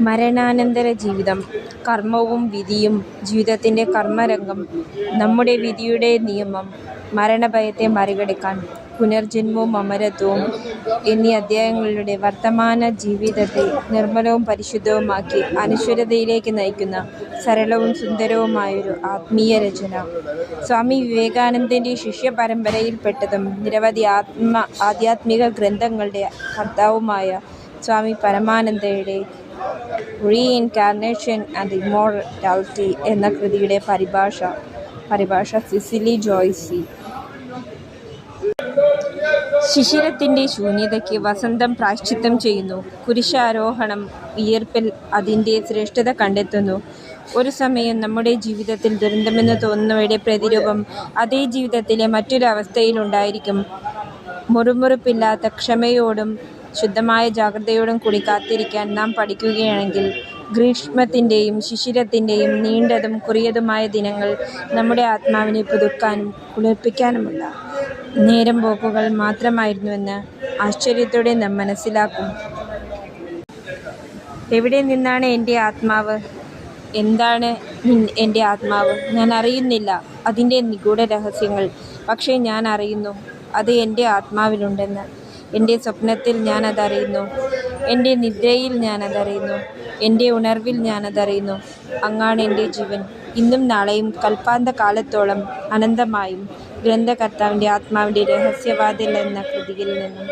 മരണാനന്തര ജീവിതം, കർമ്മവും വിധിയും, ജീവിതത്തിൻ്റെ കർമ്മരംഗം, നമ്മുടെ വിധിയുടെ നിയമം, മരണഭയത്തെ മറികടക്കാൻ, പുനർജന്മവും അമരത്വവും എന്നീ അധ്യായങ്ങളിലൂടെ വർത്തമാന ജീവിതത്തെ നിർമ്മലവും പരിശുദ്ധവുമാക്കി അനശ്വരതയിലേക്ക് നയിക്കുന്ന സരളവും സുന്ദരവുമായൊരു ആത്മീയ രചന. സ്വാമി വിവേകാനന്ദൻ്റെ ശിഷ്യപരമ്പരയിൽപ്പെട്ടതും നിരവധി ആധ്യാത്മിക ഗ്രന്ഥങ്ങളുടെ കർത്താവുമായ സ്വാമി പരമാനന്ദയുടെ റീഇൻകാർനേഷൻ ആൻഡ് ഇമ്മോർട്ടാലിറ്റി എന്ന കൃതിയുടെ പരിഭാഷ സിസിലി ജോയ്സി. ശിശിരത്തിൻ്റെ ശൂന്യതയ്ക്ക് വസന്തം പ്രായശ്ചിത്തം ചെയ്യുന്നു. കുരിശാരോഹണം വിയർപ്പിൽ അതിൻ്റെ ശ്രേഷ്ഠത കണ്ടെത്തുന്നു. ഒരു സമയം നമ്മുടെ ജീവിതത്തിൽ ദുരന്തമെന്ന് തോന്നുന്നവയുടെ പ്രതിരൂപം അതേ ജീവിതത്തിലെ മറ്റൊരവസ്ഥയിലുണ്ടായിരിക്കും. മുറുമുറുപ്പില്ലാത്ത ക്ഷമയോടും ശുദ്ധമായ ജാഗ്രതയോടും കൂടി കാത്തിരിക്കാൻ നാം പഠിക്കുകയാണെങ്കിൽ ഗ്രീഷ്മത്തിൻ്റെയും ശിശിരത്തിൻ്റെയും നീണ്ടതും കുറിയതുമായ ദിനങ്ങൾ നമ്മുടെ ആത്മാവിനെ പുതുക്കാനും കുളിർപ്പിക്കാനുമുള്ള നേരം പോക്കുകൾ മാത്രമായിരുന്നുവെന്ന് ആശ്ചര്യത്തോടെ നാം മനസ്സിലാക്കും. എവിടെ നിന്നാണ് എൻ്റെ ആത്മാവ്? എന്താണ് എൻ്റെ ആത്മാവ്? ഞാൻ അറിയുന്നില്ല അതിൻ്റെ നിഗൂഢ രഹസ്യങ്ങൾ. പക്ഷേ ഞാൻ അറിയുന്നു അത് എൻ്റെ ആത്മാവിലുണ്ടെന്ന്. എൻ്റെ സ്വപ്നത്തിൽ ഞാനതറിയുന്നു, എൻ്റെ നിദ്രയിൽ ഞാനതറിയുന്നു, എൻ്റെ ഉണർവിൽ ഞാനതറിയുന്നു. അങ്ങാണ് എൻ്റെ ജീവൻ, ഇന്നും നാളെയും കൽപ്പാന്ത കാലത്തോളം അനന്തമായും. ഗ്രന്ഥകർത്താവിൻ്റെ ആത്മാവിൻ്റെ രഹസ്യവാതിൽ എന്ന കൃതിയിൽ നിന്നും.